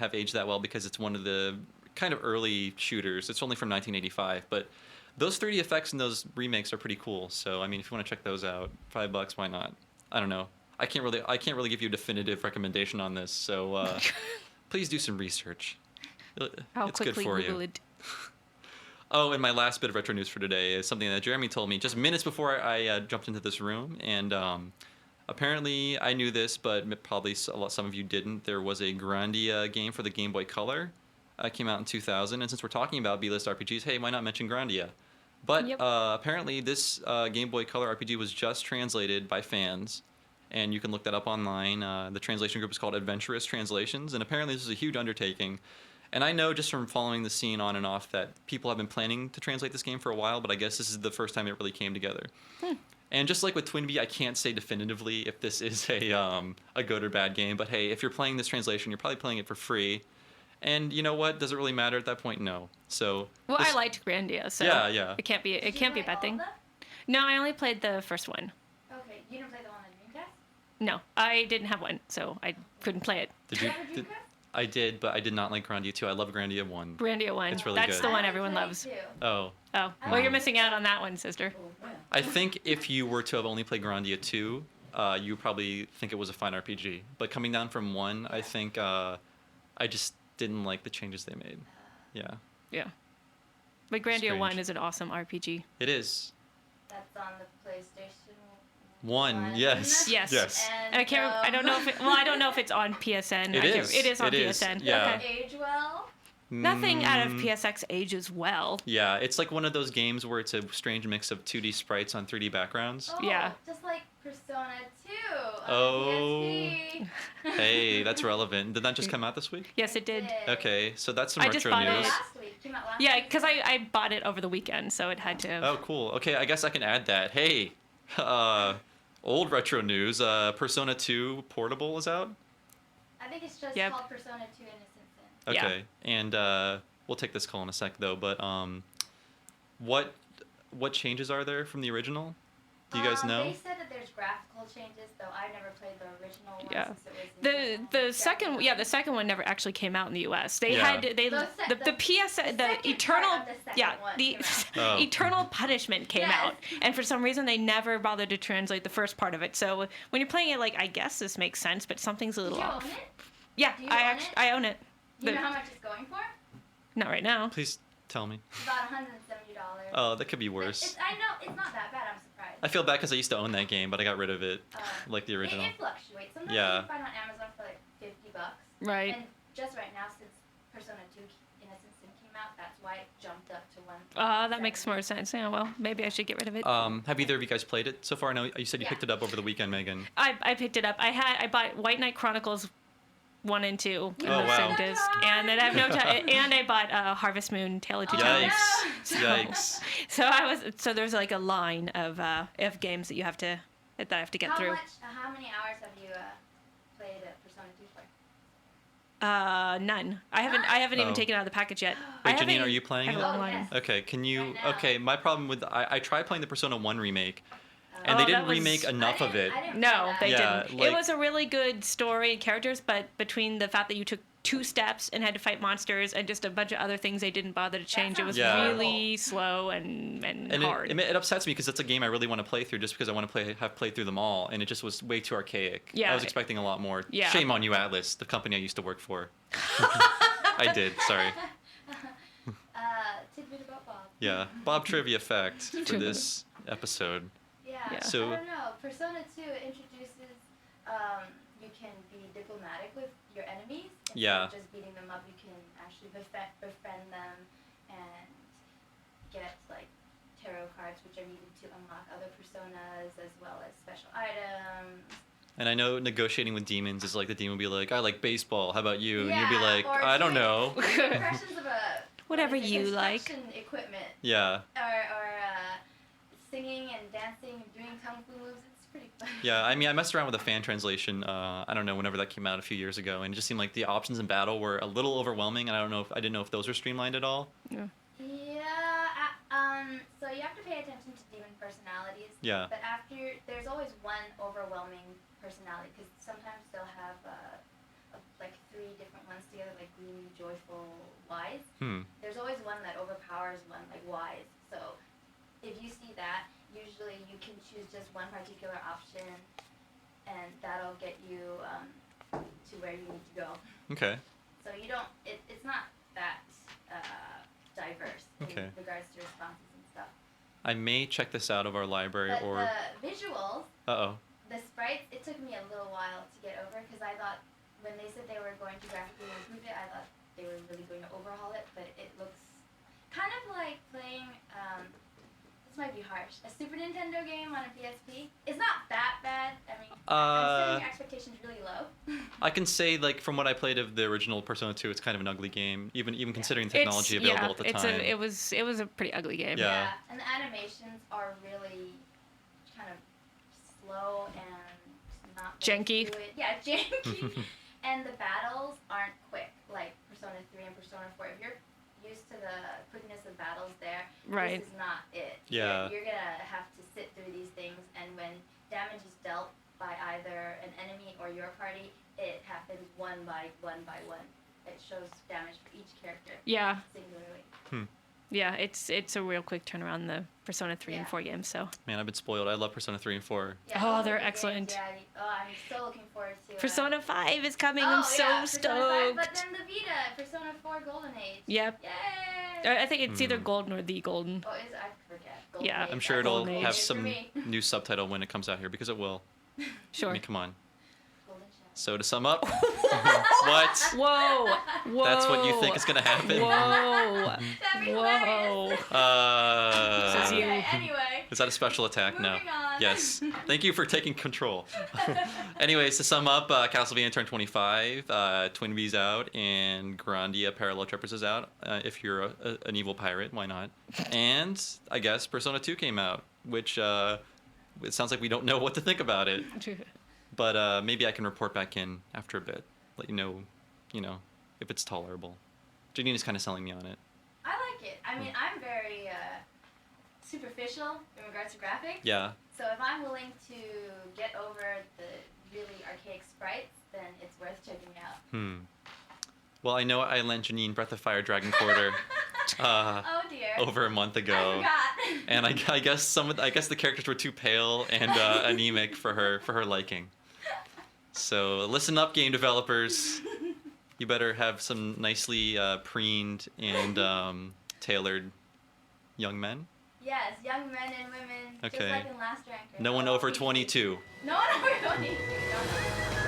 have aged that well because it's one of the kind of early shooters. It's only from 1985, but those 3D effects in those remakes are pretty cool. So I mean, if you want to check those out, $5, why not? I don't know. I can't really give you a definitive recommendation on this. So please do some research. How it's good quickly for Google you. it. Oh, and my last bit of retro news for today is something that Jeremy told me just minutes before I jumped into this room. And apparently I knew this, but probably some of you didn't. There was a Grandia game for the Game Boy Color. Came out in 2000. And since we're talking about B-list RPGs, hey, why not mention Grandia? But Yep. Apparently this Game Boy Color RPG was just translated by fans. And you can look that up online. The translation group is called Adventurous Translations. And apparently this is a huge undertaking. And I know just from following the scene on and off that people have been planning to translate this game for a while, but I guess this is the first time it really came together. And just like with Twinbee, I can't say definitively if this is a good or bad game. But hey, if you're playing this translation, you're probably playing it for free. And you know what? Does it really matter at that point? No. So. Well, I liked Grandia, so yeah. it can't be a bad thing. Them? No, I only played the first one. Okay, you didn't play the one on Dreamcast? No, I didn't have one, so I couldn't play it. Did you? I did, but I did not like Grandia 2. I love Grandia 1. Grandia 1. It's really That's good. the one everyone loves. Oh. Oh, well, you're missing out on that one, sister. I think if you were to have only played Grandia 2, you probably think it was a fine RPG. But coming down from 1, I think I just didn't like the changes they made. Yeah. Yeah. But Grandia Strange. 1 is an awesome RPG. It is. That's on the PlayStation 1, yes. Yes. And, I can't. I don't know if it. Well, I don't know if it's on PSN. It is. It is on It is. PSN. Yeah. Okay. Age well. Nothing out of PSX ages well. Yeah, it's like one of those games where it's a strange mix of 2D sprites on 3D backgrounds. Oh, Yeah. Just like Persona 2 on Oh. PSP. Hey, that's relevant. Did that just come out this week? Yes, it did. Okay, so that's some I just retro bought it. news. Last week. Came out last Yeah, week. because I bought it over the weekend, so it had to. Oh, cool. Okay, I guess I can add that. Hey, old retro news. Persona 2 Portable is out. I think it's just Yep. called Persona 2 Innocent Sin. Yeah. Okay, and we'll take this call in a sec though. But what changes are there from the original? Do you guys know? They said that there's graphical changes, though I never played the original one. Yeah. Since it was The second one never actually came out in the U.S. They Yeah. had the PS the second eternal part of the second yeah one the came out. Oh. Eternal Punishment came Yes. out, and for some reason they never bothered to translate the first part of it. So when you're playing it, like, I guess this makes sense, but something's a Did little you off. own it? Yeah, Do you I own actually it? I own it. Do you The- know how much it's going for? Not right now. Please tell me. It's about $170. Oh, that could be worse. I know, it's not that bad. I'm surprised. I feel bad because I used to own that game, but I got rid of it, like the original. It fluctuates. Sometimes Yeah. you can find on Amazon for like $50. Right. And just right now, since Persona 2 Innocent Sin came out, that's why it jumped up to one. That makes more sense. Yeah, well, maybe I should get rid of it. Have either of you guys played it so far? I know you said you Yeah. picked it up over the weekend, Megan. I picked it up. I bought White Knight Chronicles 1 and 2 in Oh, the wow. same disc, and then I have no time. And I bought Harvest Moon: Tale of Two Towers. Yikes! Yikes! So there's like a line of games that I have to get through. How many hours have you played Persona 2 for? None. I haven't even Oh. taken it out of the package yet. Wait, I Janine, haven't- are you playing I have it? a long Oh, line. yes. Okay, can you? Right now. Okay, my problem with I tried playing the Persona 1 remake, and they Oh, didn't that was- remake enough of it. I didn't No, play that. they Yeah, didn't. like- It was a really good story and characters, but between the fact that you took 2 steps and had to fight monsters and just a bunch of other things they didn't bother to change, it was Yeah. really slow and And hard. it upsets me because it's a game I really want to play through just because I want to have played through them all, and it just was way too archaic. Yeah. I was expecting a lot more. Yeah. Shame on you, Atlas, the company I used to work for. I did, sorry. Tidbit about Bob. Yeah, Bob trivia fact for this episode. Yeah. Yeah. So- I don't know. Persona 2 introduces you can be diplomatic with your enemies. Instead Yeah. of just beating them up, you can actually befriend them and get like tarot cards, which are needed to unlock other personas as well as special items. And I know negotiating with demons is like the demon will be like, I like baseball, how about you? Yeah, and you'll be like, or I don't doing know. Impressions of a Whatever what is it, you like. construction equipment. Yeah. Or singing and dancing and doing kung fu moves. It's pretty fun. Yeah, I mean, I messed around with a fan translation, I don't know, whenever that came out a few years ago, and it just seemed like the options in battle were a little overwhelming, and I didn't know if those were streamlined at all. Yeah. So you have to pay attention to demon personalities. Yeah. But there's always one overwhelming personality, because sometimes they'll have like 3 different ones together, like There's always one that overpowers one, like wise. So if you see that, usually you can choose just one particular option, and that'll get you to where you need to go. Okay. So you don't. It's not that diverse Okay. in regards to responses and stuff. I may check this out of our library But or. the visuals, Uh oh. the sprites, it took me a little while to get over because I thought when they said they were going to graphically improve it, I thought they were really going to overhaul it. But it looks kind of like playing. This might be harsh. A Super Nintendo game on a PSP. It's not that bad. I mean, I'm setting your expectations really low. I can say, like, from what I played of the original Persona 2, it's kind of an ugly game, even considering the technology available at the time. It was a pretty ugly game. Yeah. And the animations are really kind of slow and not very Janky. fluid. Yeah, janky. And the battles aren't quick like Persona 3 and Persona 4. If you're used to the quickness of battles there, Right. this is not it. Yeah. You're gonna have to sit through these things, and when damage is dealt by either an enemy or your party, it happens one by one. It shows damage for each character Yeah. singularly. Yeah, it's a real quick turnaround, the Persona 3 and Yeah. 4 games, so. Man, I've been spoiled. I love Persona 3 and 4. Yeah, Oh, all they're the games, excellent. Yeah, I'm so looking forward to Persona 5 is coming. Oh, I'm so yeah, Persona 5, stoked. but then the Vita, Persona 4 Golden Age. Yep. Yay! I think it's either Golden or the Golden. Oh, I forget. Golden Yeah. Age, I'm sure that's it'll Golden Golden have Age for some me. new subtitle when it comes out here, because it will. Sure. I mean, come on. Golden Shadow. So to sum up, what? Whoa! Whoa! That's what you think is going to happen? Whoa! That'd be Whoa! hilarious. Says you. Okay, anyway. Is that a special attack? No. Moving on. Yes. Thank you for taking control. Anyways, to sum up, Castlevania turned 25, Twin Bees out, and Grandia Parallel Trippers is out. If you're an evil pirate, why not? And I guess Persona 2 came out, which it sounds like we don't know what to think about it. But maybe I can report back in after a bit, let you know, if it's tolerable. Janina's kind of selling me on it. I like it. I mean, I'm very superficial in regards to graphics. Yeah. So if I'm willing to get over the really archaic sprites, then it's worth checking out. Well, I know I lent Janine Breath of Fire Dragon Quarter Oh dear. over a month I ago. forgot. And I guess I guess the characters were too pale and anemic for her liking. So listen up, game developers. You better have some nicely preened and tailored young men. Yes, young men and women, Okay. just like in Last Ranker. No one over 22. No one over 22.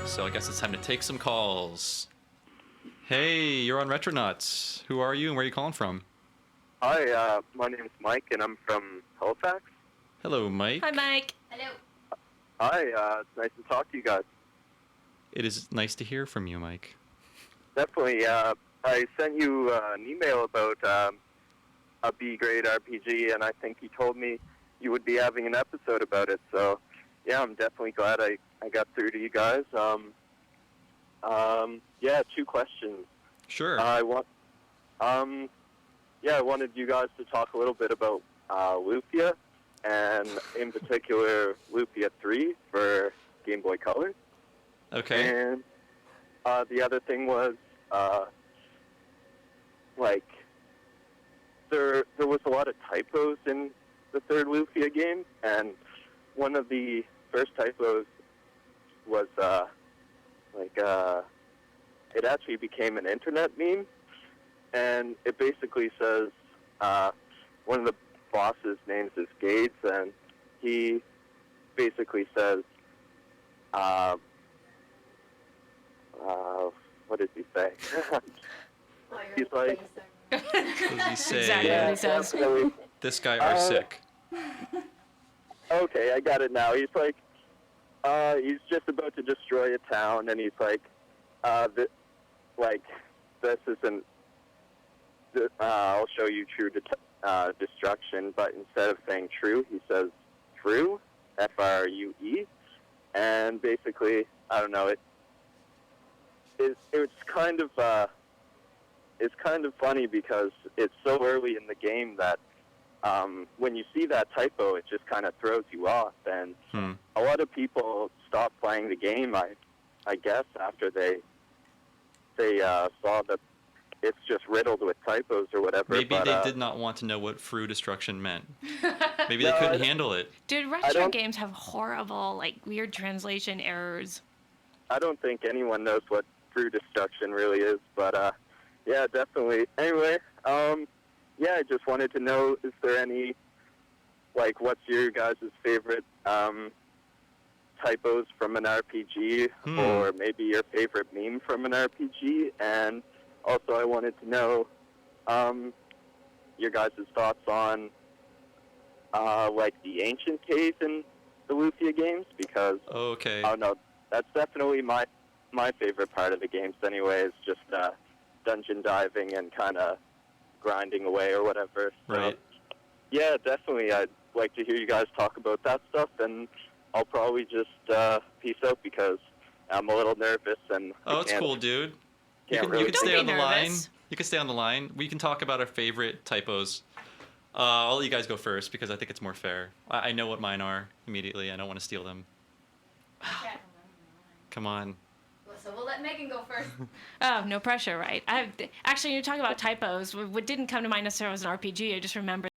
So I guess it's time to take some calls. Hey, you're on Retronauts. Who are you and where are you calling from? Hi, my name is Mike, and I'm from Halifax. Hello, Mike. Hi, Mike. Hello. Hi, it's nice to talk to you guys. It is nice to hear from you, Mike. Definitely. I sent you an email about a B-grade RPG, and I think you told me you would be having an episode about it. So, yeah, I'm definitely glad I got through to you guys. Yeah, 2 questions. Sure. I wanted you guys to talk a little bit about Lufia, and in particular Lufia 3 for Game Boy Color. Okay. And the other thing was, there was a lot of typos in the third Lufia game, and one of the first typos was, it actually became an internet meme, and it basically says, one of the boss's names is Gates, and he basically says, what does he say? He's like, What does he say? Exactly what he says. definitely. This guy are sick. Okay, I got it now. He's like, he's just about to destroy a town, and he's like, like, this isn't. I'll show you true destruction, but instead of saying true, he says true, FRUE, and basically, I don't know. It's kind of funny because it's so early in the game that when you see that typo, it just kind of throws you off, and a lot of people stop playing the game. I guess after they saw that it's just riddled with typos or whatever. Maybe but, they did not want to know what Fru destruction meant. Maybe they No, couldn't handle it. Dude, retro games have horrible, like, weird translation errors. I don't think anyone knows what true destruction really is, but yeah, definitely. Anyway, yeah, I just wanted to know, is there any, like, what's your guys' favorite typos from an RPG, or maybe your favorite meme from an RPG? And also, I wanted to know your guys' thoughts on, like, the ancient cave in the Lufia games, because, Okay. I don't know, that's definitely my favorite part of the games anyway, is just dungeon diving and kind of grinding away or whatever. So, Right. yeah, definitely. I'd like to hear you guys talk about that stuff, and I'll probably just peace out because I'm a little nervous and Oh, it's cool, dude. You can Don't stay be on the line. nervous. You can stay on the line. We can talk about our favorite typos. I'll let you guys go first because I think it's more fair. I know what mine are immediately. I don't want to steal them. Okay. Come on. So we'll let Megan go first. Oh, no pressure, right? Actually, you're talking about typos. What didn't come to mind necessarily was an RPG. I just remember